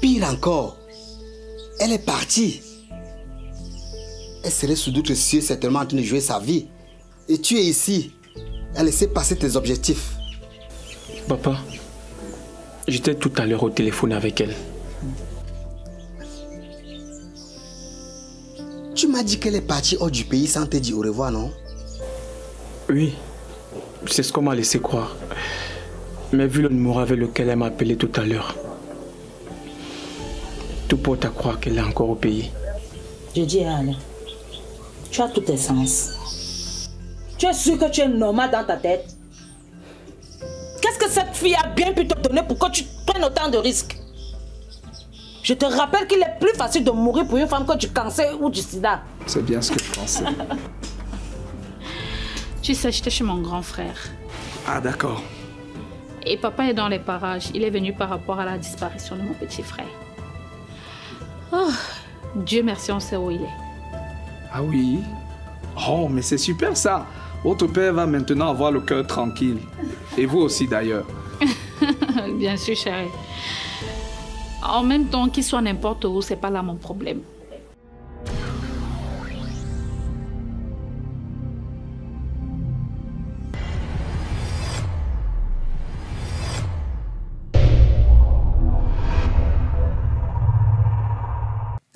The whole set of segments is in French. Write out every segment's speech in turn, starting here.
Pire encore, elle est partie. Elle serait sous d'autres cieux certainement en train de jouer sa vie. Et tu es ici, à laisser passer tes objectifs. Papa, j'étais tout à l'heure au téléphone avec elle. Tu m'as dit qu'elle est partie hors du pays sans te dire au revoir, non? Oui, c'est ce qu'on m'a laissé croire. Mais vu le numéro avec lequel elle m'a appelé tout à l'heure, tout porte à croire qu'elle est encore au pays. Je dis à Alain, tu as tous tes sens. Tu es sûr que tu es normal dans ta tête? Qu'est-ce que cette fille a bien pu te donner pour que tu prennes autant de risques? Je te rappelle qu'il est plus facile de mourir pour une femme que du cancer ou du sida. C'est bien ce que je pensais. Tu sais, j'étais chez mon grand frère. Ah, d'accord. Et papa est dans les parages. Il est venu par rapport à la disparition de mon petit frère. Oh, Dieu merci, on sait où il est. Ah oui? Oh, mais c'est super ça. Votre père va maintenant avoir le cœur tranquille. Et vous aussi d'ailleurs. Bien sûr, chérie. En même temps, qu'il soit n'importe où, c'est pas là mon problème.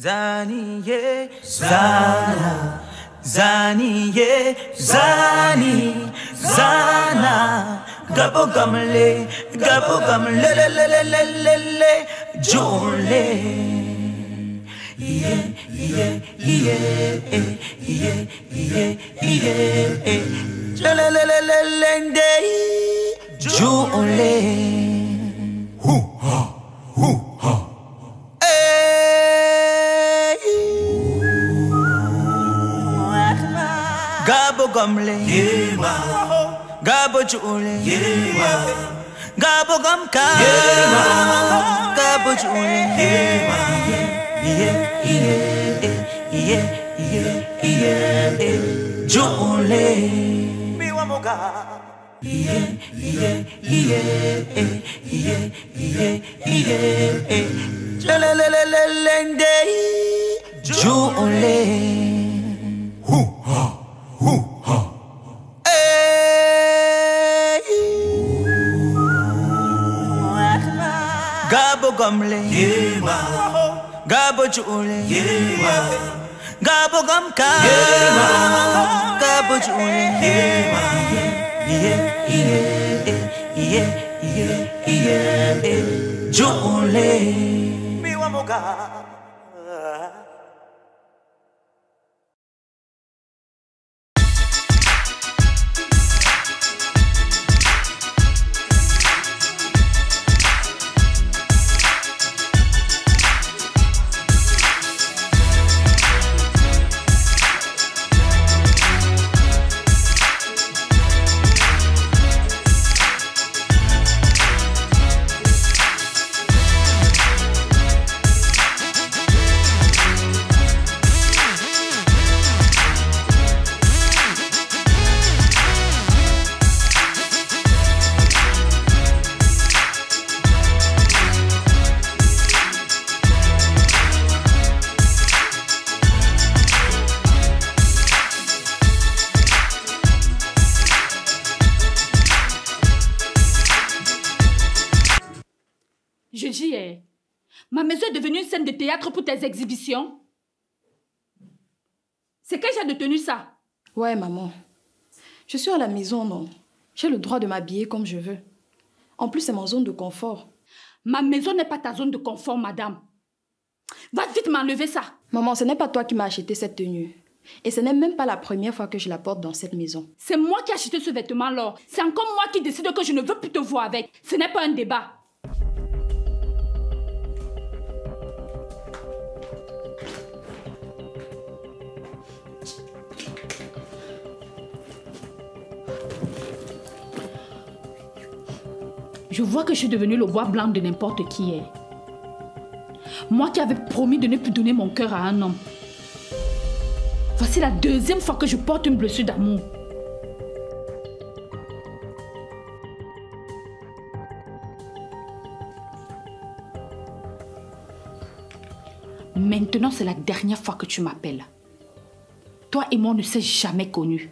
Zaniye, Zana, Zaniye, Zani, Zana, Gabo gamle, le, Jole. Gabo gamle, Gabo Jule, Gabo gamka, Gabo Jule, Jule, Miwamoga, Jule. Gabo gamle, Gabo Jule, Gabo gamka, Gabo Jule, Jule, Miwamoga. Je dis, ma maison est devenue une scène de théâtre pour tes exhibitions. C'est quel genre de tenue ça? Ouais, maman. Je suis à la maison, non. J'ai le droit de m'habiller comme je veux. En plus, c'est mon zone de confort. Ma maison n'est pas ta zone de confort, madame. Va vite m'enlever ça. Maman, ce n'est pas toi qui m'as acheté cette tenue. Et ce n'est même pas la première fois que je la porte dans cette maison. C'est moi qui ai acheté ce vêtement-là. C'est encore moi qui décide que je ne veux plus te voir avec. Ce n'est pas un débat. Je vois que je suis devenue le bois blanc de n'importe qui est. Moi qui avais promis de ne plus donner mon cœur à un homme. Voici la deuxième fois que je porte une blessure d'amour. Maintenant, c'est la dernière fois que tu m'appelles. Toi et moi, on ne s'est jamais connus.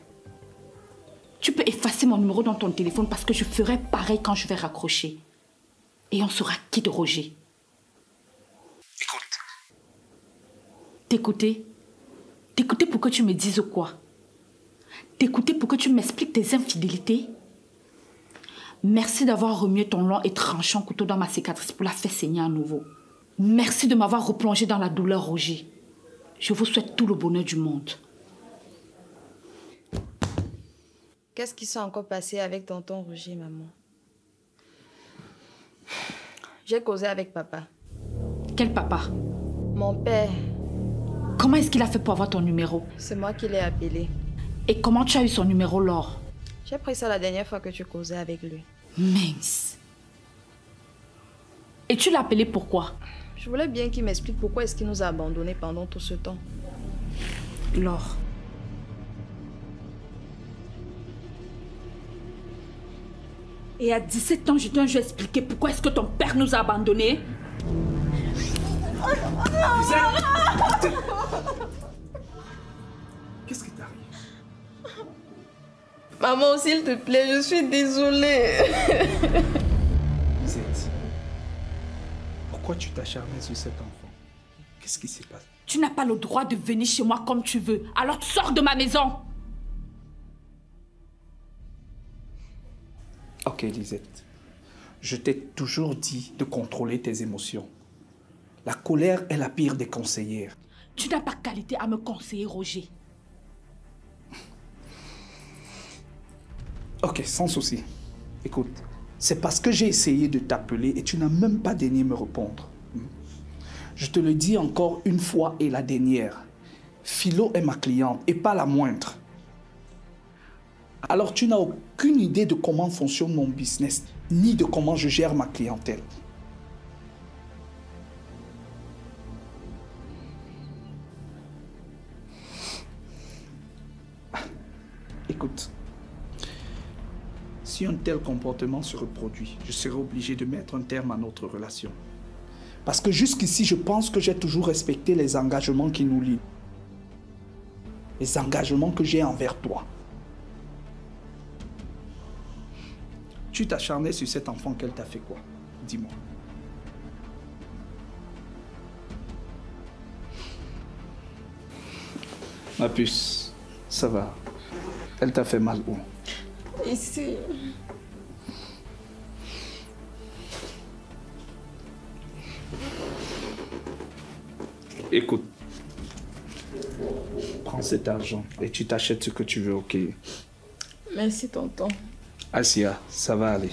Tu peux effacer mon numéro dans ton téléphone parce que je ferai pareil quand je vais raccrocher. Et on saura qui de Roger. Écoute. T'écouter? T'écouter pour que tu me dises quoi? T'écouter pour que tu m'expliques tes infidélités? Merci d'avoir remué ton long et tranchant couteau dans ma cicatrice pour la faire saigner à nouveau. Merci de m'avoir replongé dans la douleur, Roger. Je vous souhaite tout le bonheur du monde. Qu'est-ce qui s'est encore passé avec tonton Roger, maman? J'ai causé avec papa. Quel papa? Mon père. Comment est-ce qu'il a fait pour avoir ton numéro? C'est moi qui l'ai appelé. Et comment tu as eu son numéro, Laure? J'ai pris ça la dernière fois que tu causais avec lui. Mince. Et tu l'as appelé pourquoi? Je voulais bien qu'il m'explique pourquoi est-ce qu'il nous a abandonnés pendant tout ce temps. Laure. Et à 17 ans, je t'ai expliqué pourquoi est-ce que ton père nous a abandonnés? Qu'est-ce qui t'arrive? Maman, s'il te plaît, je suis désolée. Lisette, pourquoi tu t'acharnais sur cet enfant? Qu'est-ce qui s'est passé? Tu n'as pas le droit de venir chez moi comme tu veux. Alors sors de ma maison. Ok, Lisette. Je t'ai toujours dit de contrôler tes émotions. La colère est la pire des conseillères. Tu n'as pas qualité à me conseiller, Roger. Ok, sans souci. Écoute, c'est parce que j'ai essayé de t'appeler et tu n'as même pas daigné me répondre. Je te le dis encore une fois et la dernière. Philo est ma cliente et pas la moindre. Alors tu n'as aucune idée de comment fonctionne mon business, ni de comment je gère ma clientèle. Écoute, si un tel comportement se reproduit, je serai obligé de mettre un terme à notre relation. Parce que jusqu'ici, je pense que j'ai toujours respecté les engagements qui nous lient. Les engagements que j'ai envers toi. Tu t'acharnais sur cet enfant, qu'elle t'a fait quoi? Dis-moi. Ma puce, ça va. Elle t'a fait mal où? Ici. Écoute, prends cet argent et tu t'achètes ce que tu veux, ok? Merci, tonton. Asia, ça va aller.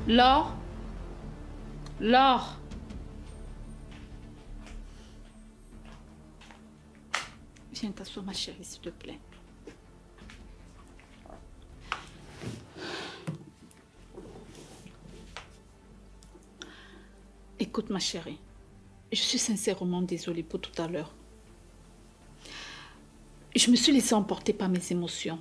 Laure? Laure? Viens t'asseoir, ma chérie, s'il te plaît. Écoute, ma chérie, je suis sincèrement désolée pour tout à l'heure. Je me suis laissée emporter par mes émotions.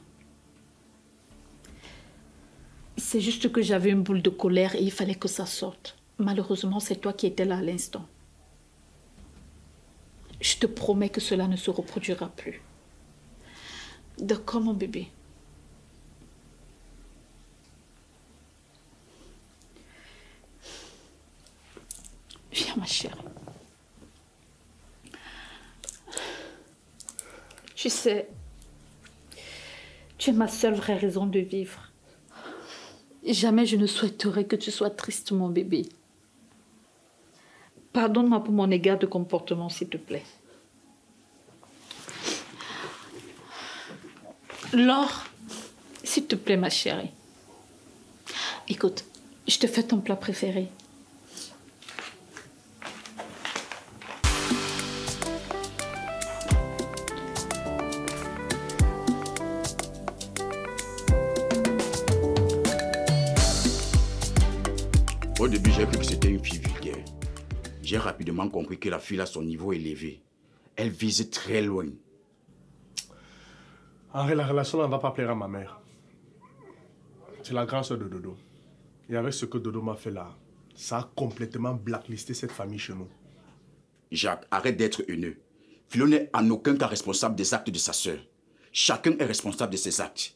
C'est juste que j'avais une boule de colère et il fallait que ça sorte. Malheureusement, c'est toi qui étais là à l'instant. Je te promets que cela ne se reproduira plus. D'accord, mon bébé. Viens, ma chérie. Tu sais, tu es ma seule vraie raison de vivre. Jamais je ne souhaiterais que tu sois triste, mon bébé. Pardonne-moi pour mon égard de comportement, s'il te plaît. Laure, s'il te plaît, ma chérie. Écoute, je te fais ton plat préféré. Au début, j'ai cru que c'était une fille vulgaire. J'ai rapidement compris que la fille a son niveau élevé. Elle vise très loin. Henri, la relation ne va pas plaire à ma mère. C'est la grande sœur de Dodo. Et avec ce que Dodo m'a fait là, ça a complètement blacklisté cette famille chez nous. Jacques, arrête d'être haineux. Philo n'est en aucun cas responsable des actes de sa sœur. Chacun est responsable de ses actes.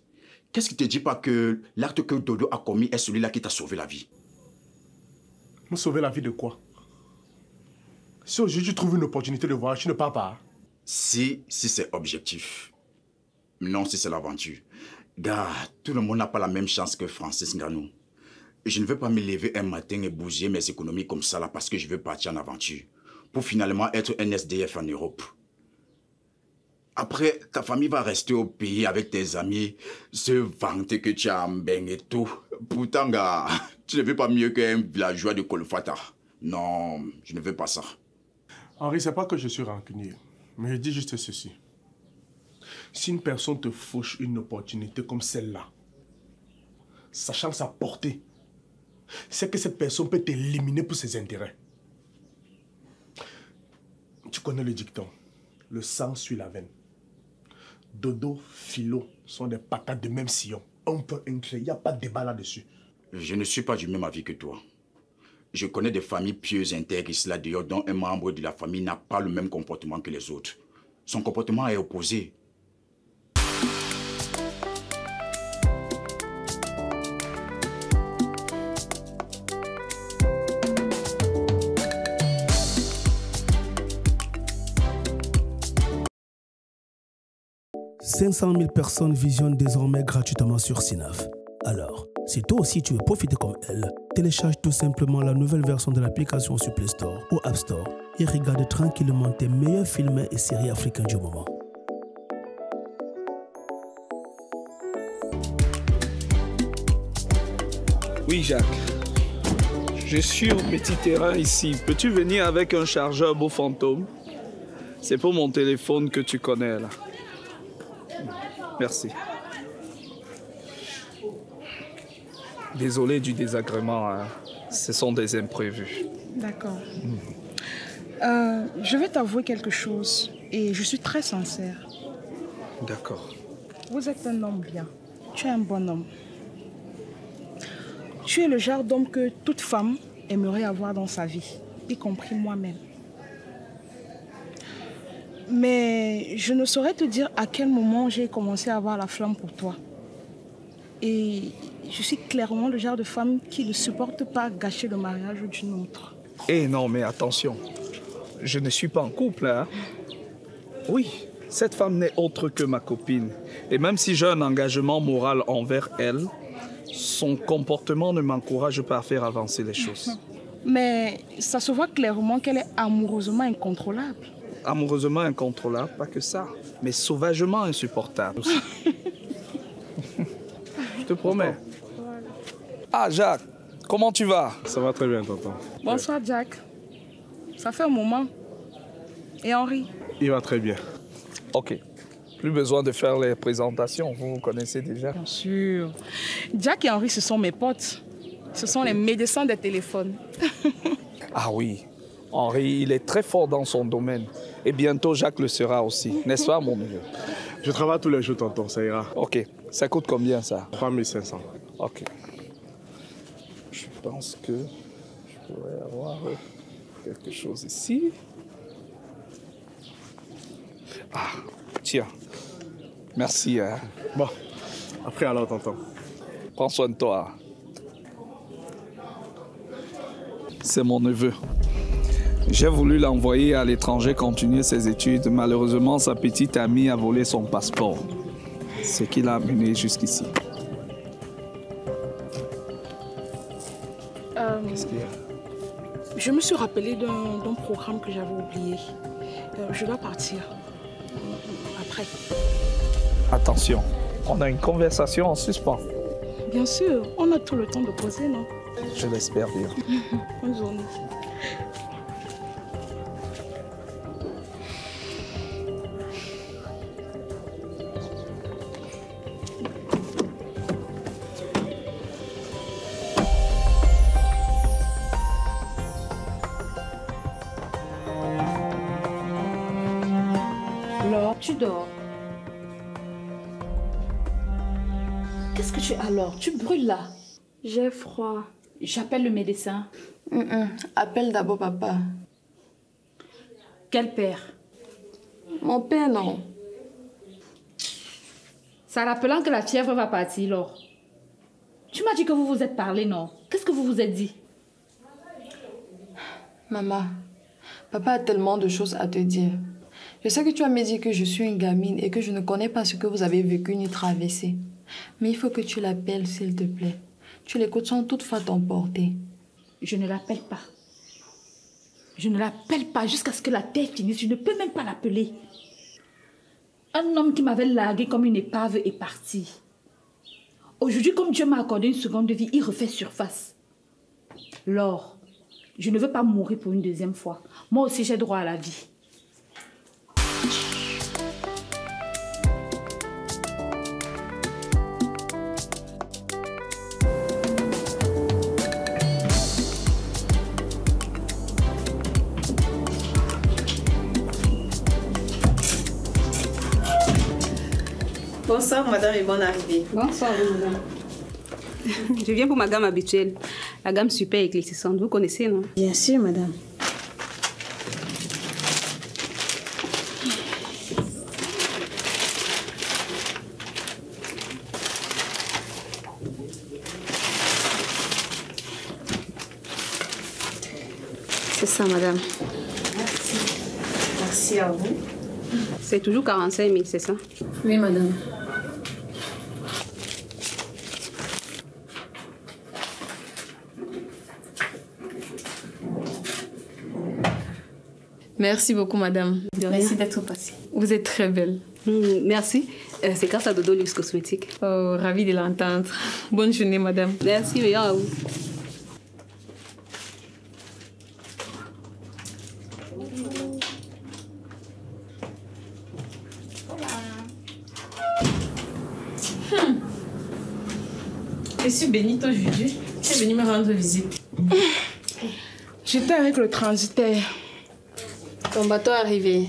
Qu'est-ce qui te dit pas que l'acte que Dodo a commis est celui-là qui t'a sauvé la vie? Me sauver la vie de quoi? Si aujourd'hui tu trouves une opportunité de voyage, tu ne pars pas. Si c'est objectif. Non, si c'est l'aventure. Gars, tout le monde n'a pas la même chance que Francis Nganou. Je ne veux pas me lever un matin et bouger mes économies comme ça là parce que je veux partir en aventure. Pour finalement être un SDF en Europe. Après, ta famille va rester au pays avec tes amis, se vanter que tu as un bain et tout. Pourtant, gars, tu ne veux pas mieux qu'un villageois de Kolfata. Non, je ne veux pas ça. Henri, c'est pas que je suis rancunier, mais je dis juste ceci. Si une personne te fauche une opportunité comme celle-là, sachant sa portée, c'est que cette personne peut t'éliminer pour ses intérêts. Tu connais le dicton, le sang suit la veine. Dodo, Philo sont des patates de même sillon. Un peu inclé, il n'y a pas de débat là-dessus. Je ne suis pas du même avis que toi. Je connais des familles pieuses intègres ici là dehors dont un membre de la famille n'a pas le même comportement que les autres. Son comportement est opposé. « 500 000 personnes visionnent désormais gratuitement sur Synaf. Alors, si toi aussi tu veux profiter comme elle, télécharge tout simplement la nouvelle version de l'application sur Play Store ou App Store et regarde tranquillement tes meilleurs films et séries africains du moment. Oui, Jacques. Je suis au petit terrain ici. Peux-tu venir avec un chargeur beau fantôme? C'est pour mon téléphone que tu connais là. Merci. Désolé du désagrément, hein. Ce sont des imprévus. D'accord. Je vais t'avouer quelque chose et je suis très sincère. D'accord. Vous êtes un homme bien. Tu es un bon homme. Tu es le genre d'homme que toute femme aimerait avoir dans sa vie, y compris moi-même. Mais je ne saurais te dire à quel moment j'ai commencé à avoir la flamme pour toi. Et je suis clairement le genre de femme qui ne supporte pas gâcher le mariage d'une autre. Eh non, mais attention. Je ne suis pas en couple, hein. Oui, cette femme n'est autre que ma copine. Et même si j'ai un engagement moral envers elle, son comportement ne m'encourage pas à faire avancer les choses. Mais ça se voit clairement qu'elle est amoureusement incontrôlable. Amoureusement incontrôlable, pas que ça, mais sauvagement insupportable aussi. Je te promets. Ah, Jacques, comment tu vas? Ça va très bien, tonton. Bonsoir, Jack. Ça fait un moment. Et Henri? Il va très bien. Ok. Plus besoin de faire les présentations, vous connaissez déjà. Bien sûr. Jack et Henri, ce sont mes potes. Ce sont les médecins des téléphones. Ah oui, Henri, il est très fort dans son domaine. Et bientôt, Jacques le sera aussi. N'est-ce pas, mon neveu? Je travaille tous les jours, tonton, ça ira. Ok. Ça coûte combien, ça? 3500. Ok. Je pense que je pourrais avoir quelque chose ici. Ah, tiens. Merci. Bon, après alors, tonton. Prends soin de toi. C'est mon neveu. J'ai voulu l'envoyer à l'étranger continuer ses études. Malheureusement, sa petite amie a volé son passeport. Ce qui l'a amené jusqu'ici. Qu'est-ce qu'il y a? Je me suis rappelé d'un programme que j'avais oublié. Je dois partir. Après. Attention, on a une conversation en suspens. Bien sûr, on a tout le temps de poser, non? Je l'espère bien. Bonne journée. Laure, tu dors. Qu'est-ce que tu as, Laure? Tu brûles là. J'ai froid. J'appelle le médecin. Appelle d'abord papa. Quel père? Mon père, non. Ça rappelant que la fièvre va partir, Laure. Tu m'as dit que vous vous êtes parlé, non? Qu'est-ce que vous vous êtes dit? Maman, papa a tellement de choses à te dire. Je sais que tu as me dit que je suis une gamine et que je ne connais pas ce que vous avez vécu ni traversé. Mais il faut que tu l'appelles, s'il te plaît. Tu l'écoutes sans toutefois t'emporter. Je ne l'appelle pas. Je ne l'appelle pas jusqu'à ce que la terre finisse. Je ne peux même pas l'appeler. Un homme qui m'avait largué comme une épave est parti. Aujourd'hui, comme Dieu m'a accordé une seconde vie, il refait surface. Laure, je ne veux pas mourir pour une deuxième fois. Moi aussi, j'ai droit à la vie. Bonsoir madame et bonne arrivée. Bonsoir madame. Je viens pour ma gamme habituelle, la gamme super éclaircissante. Vous connaissez, non? Bien sûr madame. C'est ça madame. Merci. Merci à vous. C'est toujours 45 000, c'est ça? Oui madame. Merci beaucoup, madame. Merci d'être passée. Vous êtes très belle. Merci. C'est grâce à Dodo Luxe Cosmétique. Oh, ravie de l'entendre. Bonne journée, madame. Merci, meilleur à vous. Monsieur Benito Juju, tu es venu me rendre visite. J'étais avec le transitaire. Ton bateau est arrivé?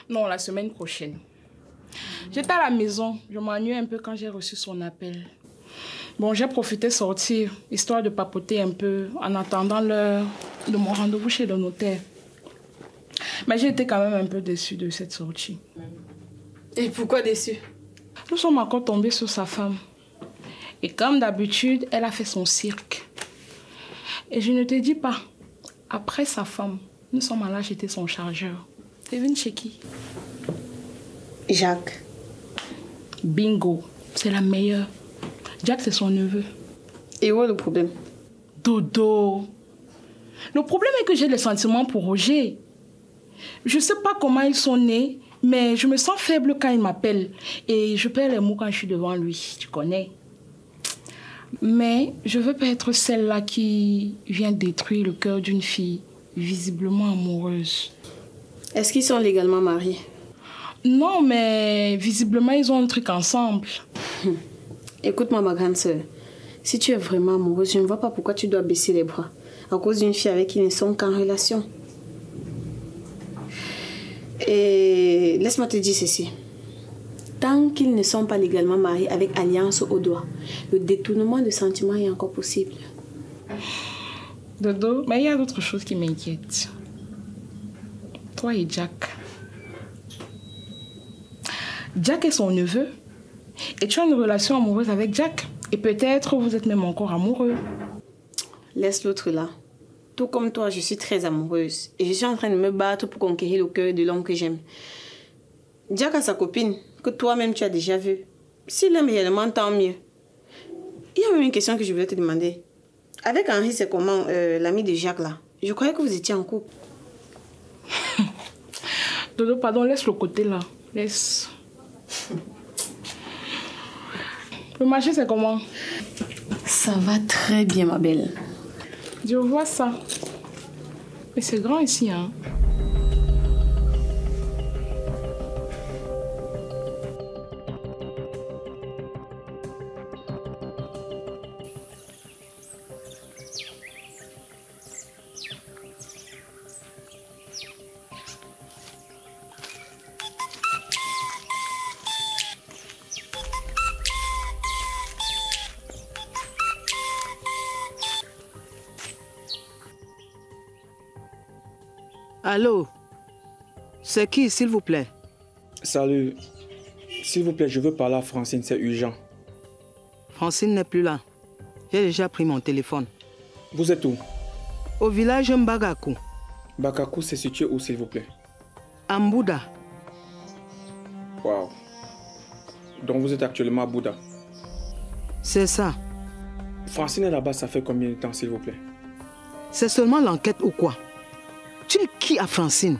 Non, la semaine prochaine. J'étais à la maison. Je m'ennuyais un peu quand j'ai reçu son appel. Bon, j'ai profité de sortir, histoire de papoter un peu en attendant l'heure de mon rendez-vous chez le notaire. Mais j'ai été quand même un peu déçue de cette sortie. Et pourquoi déçue? Nous sommes encore tombés sur sa femme. Et comme d'habitude, elle a fait son cirque. Et je ne te dis pas, après sa femme, nous sommes allés acheter son chargeur. Devine chez qui? Jacques. Bingo, c'est la meilleure. Jacques, c'est son neveu. Et où est le problème? Dodo. Le problème est que j'ai des sentiments pour Roger. Je ne sais pas comment ils sont nés, mais je me sens faible quand il m'appelle. Et je perds les mots quand je suis devant lui, tu connais. Mais je veux pas être celle-là qui vient détruire le cœur d'une fille visiblement amoureuse. Est-ce qu'ils sont légalement mariés? Non, mais visiblement, ils ont un truc ensemble. Écoute-moi, ma grande sœur. Si tu es vraiment amoureuse, je ne vois pas pourquoi tu dois baisser les bras à cause d'une fille avec qui ils ne sont qu'en relation. Et laisse-moi te dire ceci. Tant qu'ils ne sont pas légalement mariés avec alliance au doigt, le détournement de sentiments est encore possible. Dodo, mais il y a d'autres choses qui m'inquiètent. Toi et Jack. Jack est son neveu. Et tu as une relation amoureuse avec Jack. Et peut-être vous êtes même encore amoureux. Laisse l'autre là. Tout comme toi, je suis très amoureuse. Et je suis en train de me battre pour conquérir le cœur de l'homme que j'aime. Jack a sa copine, que toi-même tu as déjà vue. S'il aime réellement, tant mieux. Il y a même une question que je voulais te demander. Avec Henri, c'est comment, l'ami de Jacques là? Je croyais que vous étiez en couple. Dodo, pardon, laisse le côté là. Laisse. Le marché, c'est comment? Ça va très bien, ma belle. Je vois ça. Mais c'est grand ici, hein. Allô? C'est qui, s'il vous plaît? Salut. S'il vous plaît, je veux parler à Francine, c'est urgent. Francine n'est plus là. J'ai déjà pris mon téléphone. Vous êtes où? Au village Mbagakou. Bakakou, c'est situé où, s'il vous plaît? À Mbouda. Wow. Donc vous êtes actuellement à Bouddha? C'est ça. Francine est là-bas, ça fait combien de temps, s'il vous plaît? C'est seulement l'enquête ou quoi? Tu es qui à Francine?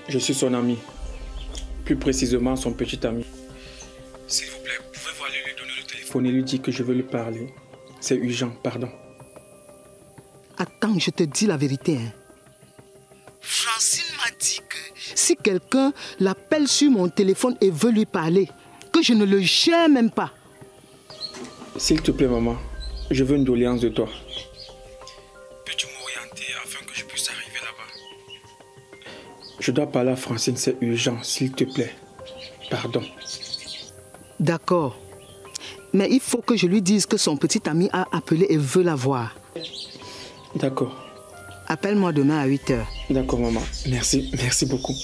Je suis son ami. Plus précisément, son petit ami. S'il vous plaît, pouvez-vous aller lui donner le téléphone et lui dire que je veux lui parler? C'est urgent, pardon. Attends, je te dis la vérité. Hein. Francine m'a dit que si quelqu'un l'appelle sur mon téléphone et veut lui parler, que je ne le gère même pas. S'il te plaît, maman, je veux une doléance de toi. Peux-tu m'orienter afin que je puisse arriver là-bas? Je dois parler à Francine, c'est urgent, s'il te plaît. Pardon. D'accord. Mais il faut que je lui dise que son petit ami a appelé et veut la voir. D'accord. Appelle-moi demain à 8 h. D'accord, maman. Merci beaucoup.